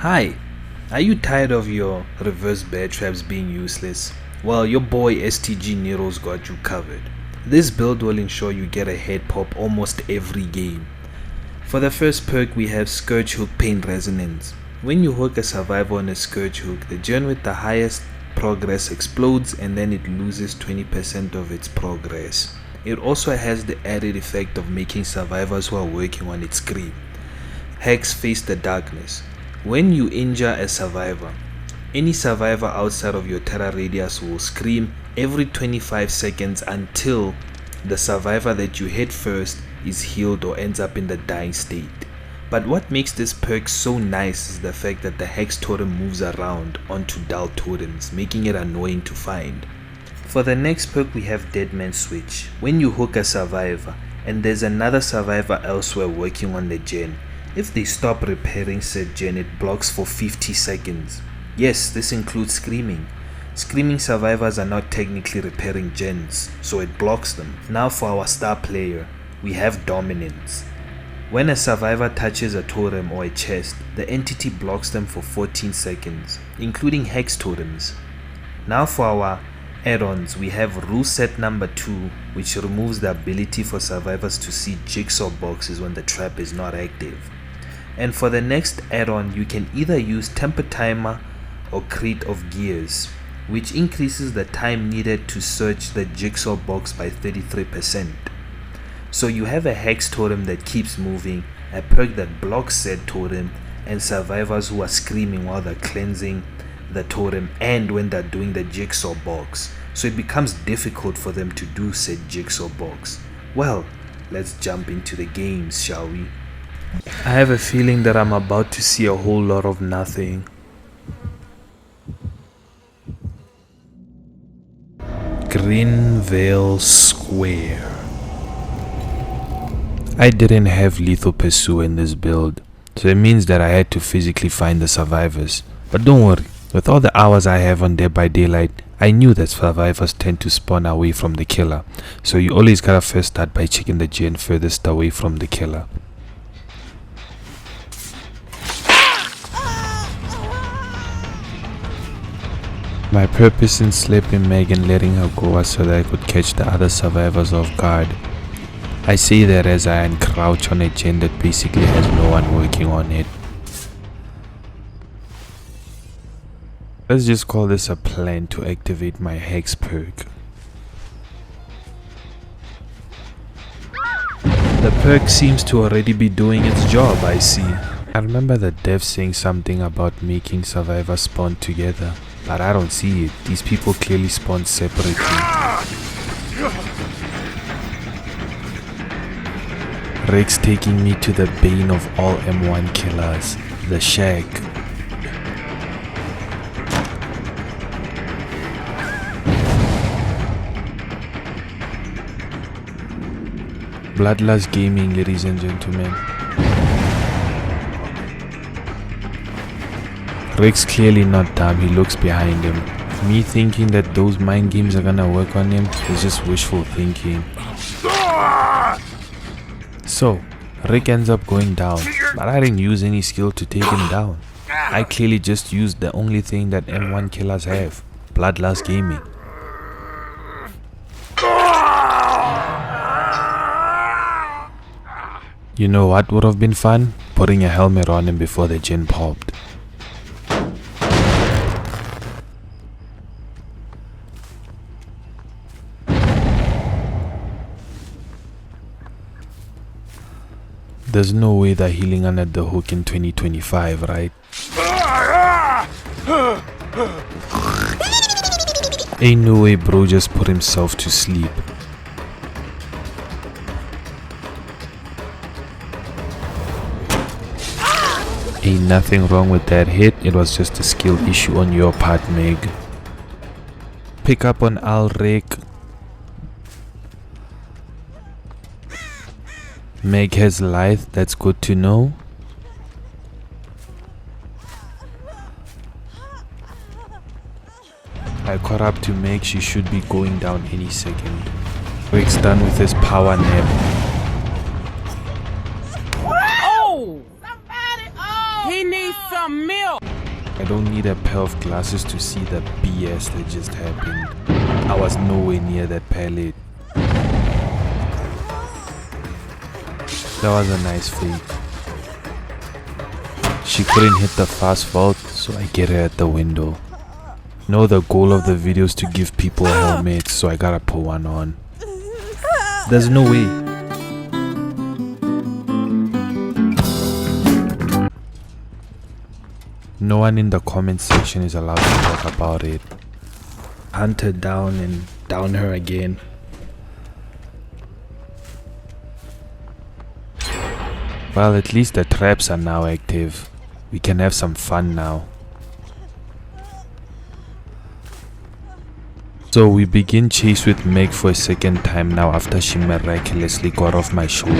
Hi, are you tired of your reverse bear traps being useless? Well, your boy STG Nero's got you covered. This build will ensure you get a head pop almost every game. For the first perk, we have Scourge Hook Pain Resonance. When you hook a survivor on a Scourge Hook, the gen with the highest progress explodes and then it loses 20% of its progress. It also has the added effect of making survivors who are working on it scream. Hex Face the Darkness. When you injure a survivor, any survivor outside of your terror radius will scream every 25 seconds until the survivor that you hit first is healed or ends up in the dying state. But what makes this perk so nice is the fact that the Hex Totem moves around onto dull totems, making it annoying to find. For the next perk, we have Dead Man Switch. When you hook a survivor and there's another survivor elsewhere working on the gen, if they stop repairing said gen, it blocks for 50 seconds. Yes, this includes screaming. Screaming survivors are not technically repairing gens, so it blocks them. Now for our star player, we have Dominance. When a survivor touches a totem or a chest, the entity blocks them for 14 seconds, including Hex Totems. Now for our add-ons, we have Rule Set number 2, which removes the ability for survivors to see jigsaw boxes when the trap is not active. And for the next add-on, you can either use Temper Timer or Crate of Gears, which increases the time needed to search the jigsaw box by 33%. So you have a Hex Totem that keeps moving, a perk that blocks said totem, and survivors who are screaming while they're cleansing the totem and when they're doing the jigsaw box. So it becomes difficult for them to do said jigsaw box. Well, let's jump into the games, shall we? I have a feeling that I'm about to see a whole lot of nothing. Greenville Square. I didn't have lethal pursue in this build, so it means that I had to physically find the survivors. But don't worry, with all the hours I have on Dead by Daylight, I knew that survivors tend to spawn away from the killer, so you always gotta first start by checking the gen furthest away from the killer. My purpose in slapping Meg and letting her go was so that I could catch the other survivors off guard. I say that as I encroach on a gen that basically has no one working on it. Let's just call this a plan to activate my Hex perk. The perk seems to already be doing its job, I see. I remember the dev saying something about making survivors spawn together, but I don't see it. These people clearly spawn separately. Rick's taking me to the bane of all M1 killers, the Shack. Bloodlust Gaming, ladies and gentlemen. Rick's clearly not dumb, he looks behind him. Me thinking that those mind games are gonna work on him is just wishful thinking. So, Rick ends up going down, but I didn't use any skill to take him down. I clearly just used the only thing that M1 killers have, Bloodlust Gaming. You know what would have been fun? Putting a helmet on him before the gen popped. There's no way they're healing under the hook in 2025, right? Ain't no way bro just put himself to sleep. Ain't nothing wrong with that hit, it was just a skill issue on your part, Meg. Pick up on Rick. Meg has life, that's good to know. I caught up to Meg, she should be going down any second. Rick's done with his power nap. Oh! Somebody, oh! He needs some milk! I don't need a pair of glasses to see the BS that just happened. I was nowhere near that pallet. That was a nice fake. She couldn't hit the fast vault, so I get her at the window. No, the goal of the video is to give people a helmet, so I gotta put one on. There's no way. No one in the comment section is allowed to talk about it. Hunt her down and down her again. Well, at least the traps are now active. We can have some fun now. So we begin chase with Meg for a second time now after she miraculously got off my shoulder.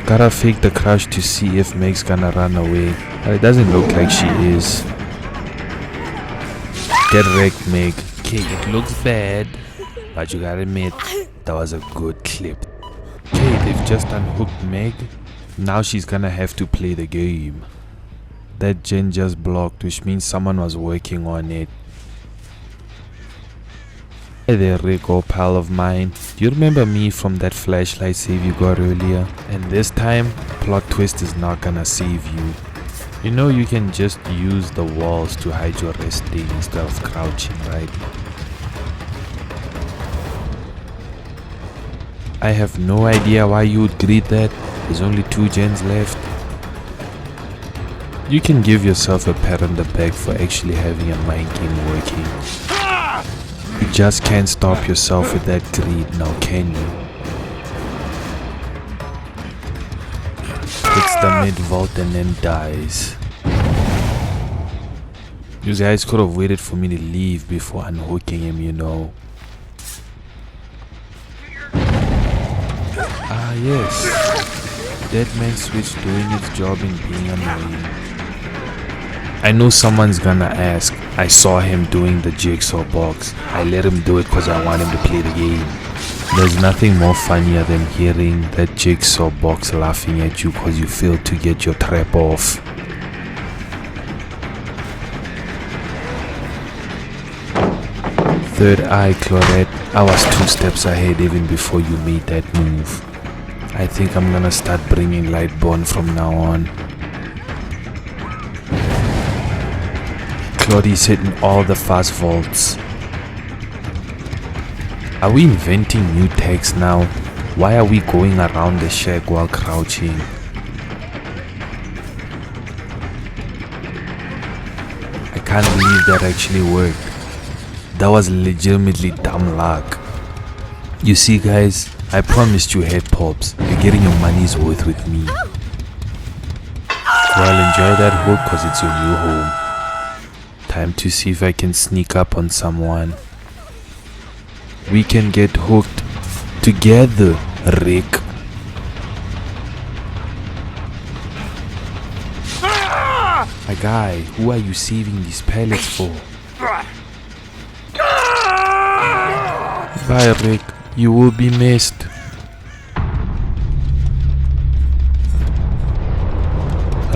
Gotta fake the crouch to see if Meg's gonna run away, but it doesn't look like she is. Get wrecked, Meg. Okay, it looks bad, but you gotta admit, that was a good clip. Okay, they've just unhooked Meg. Now she's gonna have to play the game. That gen just blocked, which means someone was working on it. Hey there, Rick, old pal of mine. Do you remember me from that flashlight save you got earlier? And this time, plot twist is not gonna save you. You know you can just use the walls to hide your resting instead of crouching, right? I have no idea why you would greet that. There's only 2 gens left. You can give yourself a pat on the back for actually having a mind game working. You just can't stop yourself with that greed now, can you? Hits the mid vault and then dies. You guys could have waited for me to leave before unhooking him, you know. Ah yes, Dead Man Switch doing its job in being annoying. I know someone's gonna ask. I saw him doing the jigsaw box. I let him do it cause I want him to play the game. There's nothing more funnier than hearing that jigsaw box laughing at you cause you failed to get your trap off. Third eye, Claudette. I was 2 steps ahead even before you made that move. I think I'm gonna start bringing Lightborn from now on. Claudie's hitting all the fast vaults. Are we inventing new tags now? Why are we going around the shack while crouching? I can't believe that actually worked. That was legitimately dumb luck. You see guys, I promised you head pops. You're getting your money's worth with me. Well, enjoy that hook cause it's your new home. Time to see if I can sneak up on someone. We can get hooked together, Rick. My guy, who are you saving these pellets for? Bye, Rick. You will be missed.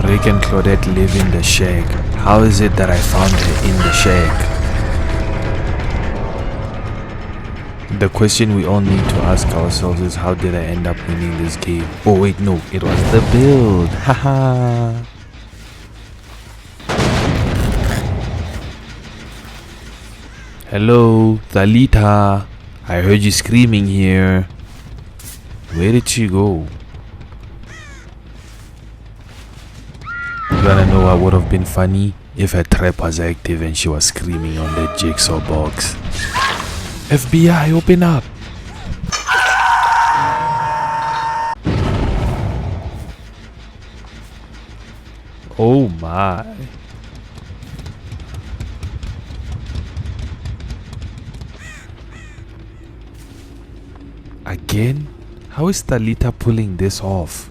Rick and Claudette live in the shack. How is it that I found her in the shack? The question we all need to ask ourselves is, how did I end up winning this game? Oh wait, no, it was the build. Haha. Hello, Thalita. I heard you screaming here. Where did she go? You wanna know what would have been funny? If her trap was active and she was screaming on the jigsaw box. FBI, open up! Oh my. Again? How is Thalita pulling this off?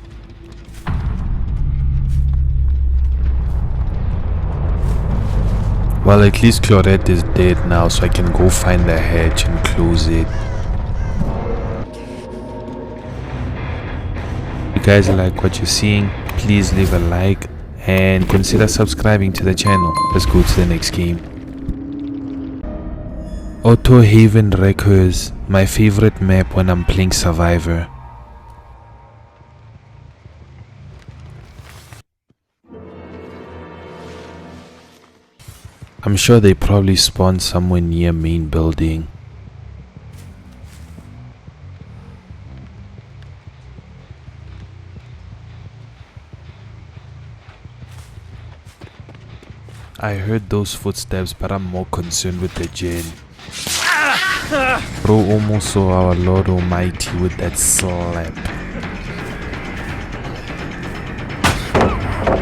Well, at least Claudette is dead now, so I can go find the hatch and close it. If you guys like what you're seeing, please leave a like and consider subscribing to the channel. Let's go to the next game. Auto Haven Wreckers, my favorite map when I'm playing Survivor. I'm sure they probably spawned somewhere near main building. I heard those footsteps, but I'm more concerned with the gen. Bro almost saw our Lord Almighty with that slap.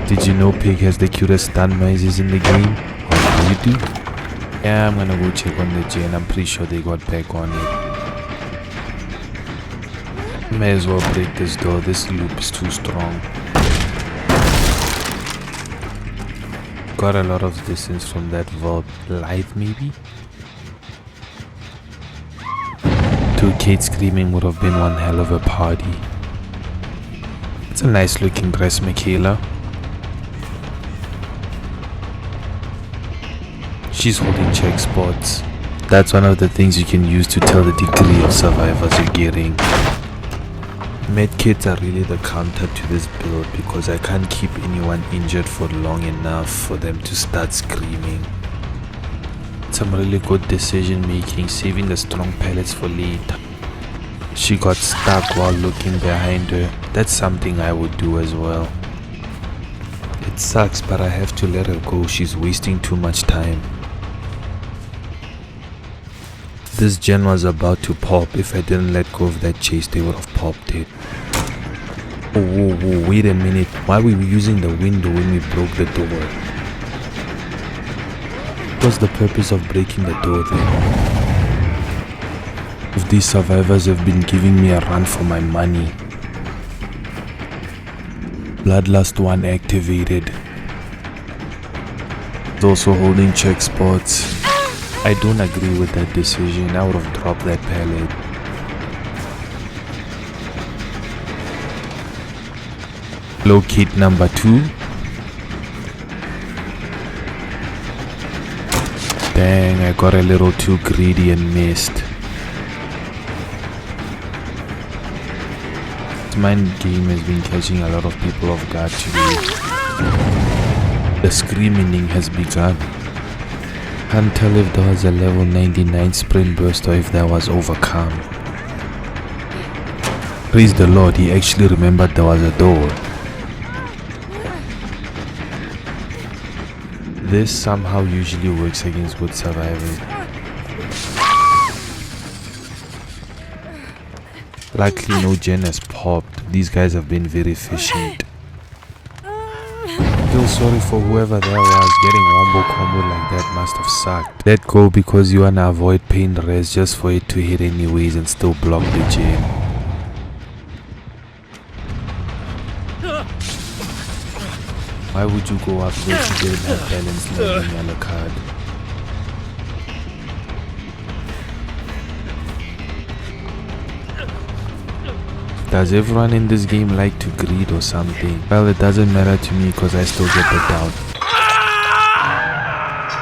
Did you know Pig has the cutest stun noises in the game? What do you do? Yeah, I'm gonna go check on the gen. I'm pretty sure they got back on it. May as well break this door. This loop is too strong. Got a lot of distance from that vault. Live maybe? 2 kids screaming would have been one hell of a party. It's a nice looking dress, Michaela. She's holding check spots. That's one of the things you can use to tell the degree of survivors you're getting. Medkits are really the counter to this build because I can't keep anyone injured for long enough for them to start screaming. Some really good decision making, saving the strong pellets for later. She got stuck while looking behind her. That's something I would do as well. It sucks, but I have to let her go. She's wasting too much time. This gen was about to pop. If I didn't let go of that chase, they would have popped it. Oh, whoa, whoa, wait a minute. Why were we using the window when we broke the door? What's the purpose of breaking the door then? If these survivors have been giving me a run for my money. Bloodlust 1 activated. It's also holding check spots. I don't agree with that decision. I would have dropped that pallet. Locate number 2. Dang, I got a little too greedy and missed. This mind game has been catching a lot of people off guard today. The screaming has begun. Can't tell if there was a level 99 sprint burst or if that was overcome. Praise the Lord, he actually remembered there was a door. This somehow usually works against good survivors. Luckily no gen has popped. These guys have been very efficient. Feel sorry for whoever that was. Getting wombo combo like that must have sucked. Let go because you wanna avoid pain res just for it to hit anyways and still block the gen. Why would you go up there if you didn't have balance landing on a card? Does everyone in this game like to greed or something? Well, it doesn't matter to me because I still get the down.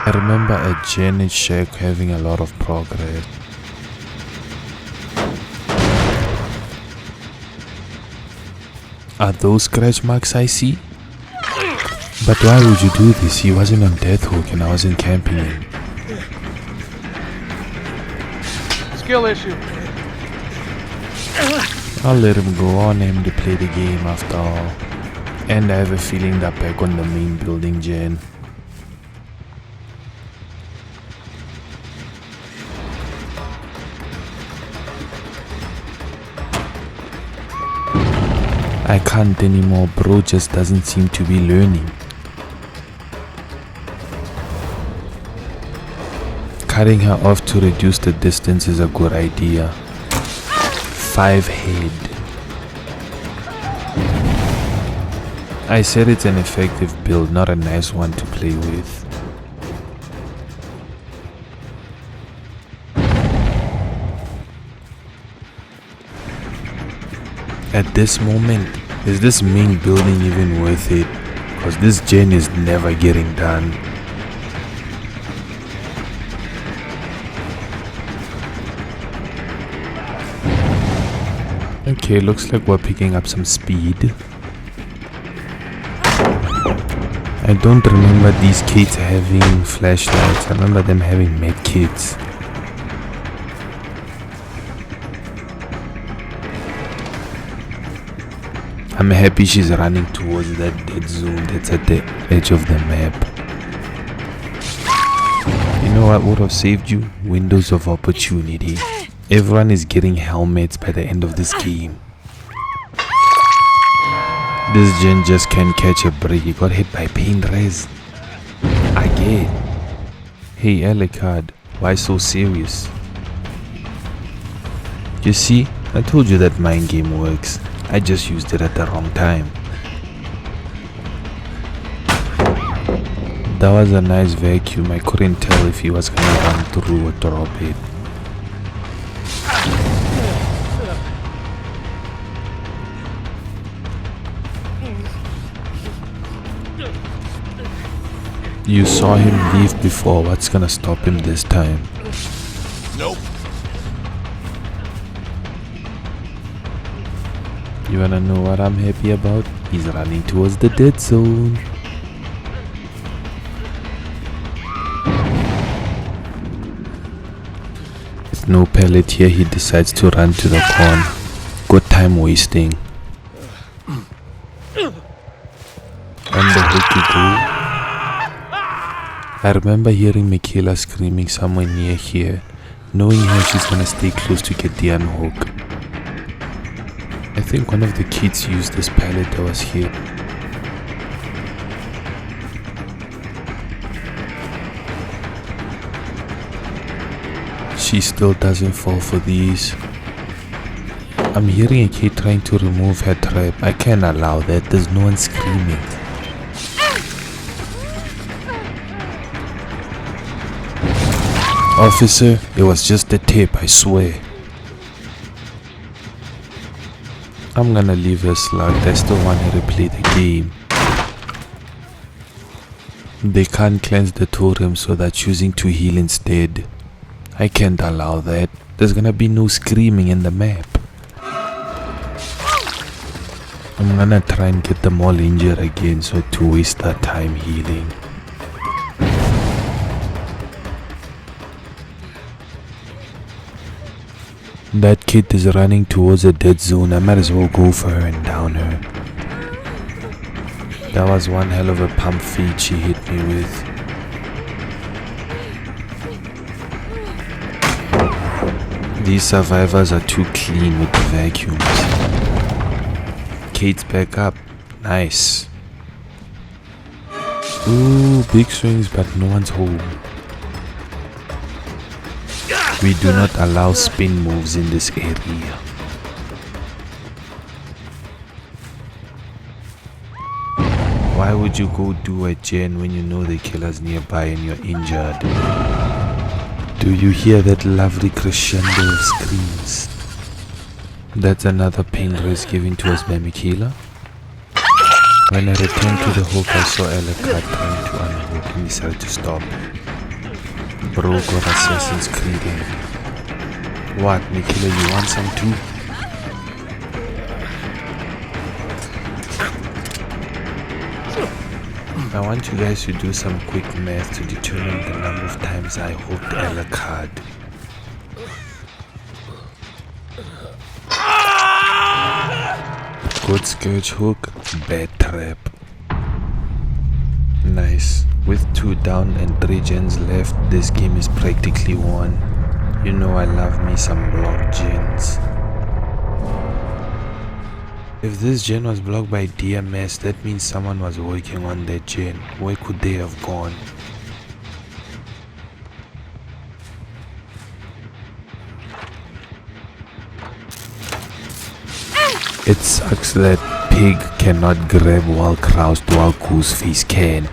I remember a Janet Shack having a lot of progress. Are those scratch marks I see? But why would you do this? He wasn't on death hook and I wasn't camping him. Skill issue. I'll let him go on him to play the game after all. And I have a feeling they're back on the main building gen. I can't anymore, bro just doesn't seem to be learning. Cutting her off to reduce the distance is a good idea. 5 head. I said it's an effective build, not a nice one to play with. At this moment, is this main building even worth it? Cause this gen is never getting done. Okay, looks like we're picking up some speed. I don't remember these kids having flashlights. I remember them having med kits. I'm happy she's running towards that dead zone that's at the edge of the map. You know what would have saved you? Windows of opportunity. Everyone is getting helmets by the end of this game. This gen just can't catch a break. He got hit by pain res. Again. Hey Alucard, why so serious? You see, I told you that mind game works. I just used it at the wrong time. That was a nice vacuum. I couldn't tell if he was gonna run through or drop it. You saw him leave before. What's gonna stop him this time? Nope. You wanna know what I'm happy about? He's running towards the dead zone. With no pellet here, he decides to run to the corner. Good time wasting. On the hook you go. I remember hearing Michaela screaming somewhere near here, knowing how she's gonna stay close to get the unhook. I think one of the kids used this pallet that was here. She still doesn't fall for these. I'm hearing a kid trying to remove her trap. I can't allow that. There's no one screaming. Officer, it was just a tip, I swear. I'm gonna leave her slugged. I still want her to play the game. They can't cleanse the totem, so they're choosing to heal instead. I can't allow that. There's gonna be no screaming in the map. I'm gonna try and get them all injured again, so to waste that time healing. That kid is running towards a dead zone. I might as well go for her and down her. That was one hell of a pump feed she hit me with. These survivors are too clean with the vacuums. Kate's back up. Nice. Ooh, big swings, but no one's home. We do not allow spin moves in this area. Why would you go do a gen when you know the killer's nearby and you're injured? Do you hear that lovely crescendo of screams? That's another pain res given to us by Michaela. When I returned to the hook, I saw Alucard trying to unhook and decided to stop. Bro got Assassin's Creed in. What, Michaela, you want some too? I want you guys to do some quick math to determine the number of times I hooked Alucard. Good scourge hook, bad trap. Nice. With 2 down and 3 gens left, this game is practically won. You know I love me some blocked gens. If this gen was blocked by DMS, that means someone was working on that gen. Where could they have gone? It sucks that Pig cannot grab while crouched while Gooseface can.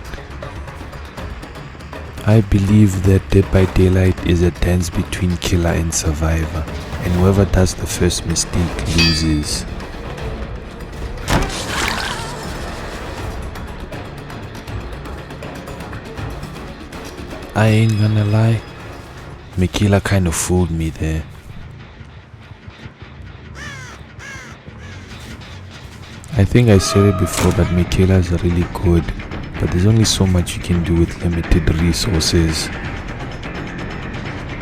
I believe that Dead by Daylight is a dance between killer and survivor, and whoever does the first mistake loses. I ain't gonna lie, Michaela kind of fooled me there. I think I said it before, but Michaela's really good, but there's only so much you can do with limited resources.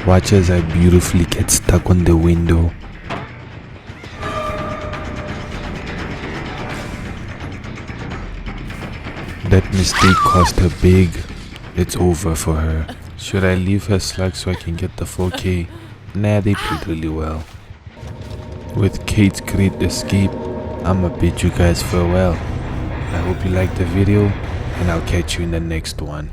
Watch as I beautifully get stuck on the window. That mistake cost her big. It's over for her. Should I leave her slug so I can get the 4K? Nah, they played really well. With Kate's great escape, I'ma bid you guys farewell. I hope you liked the video, and I'll catch you in the next one.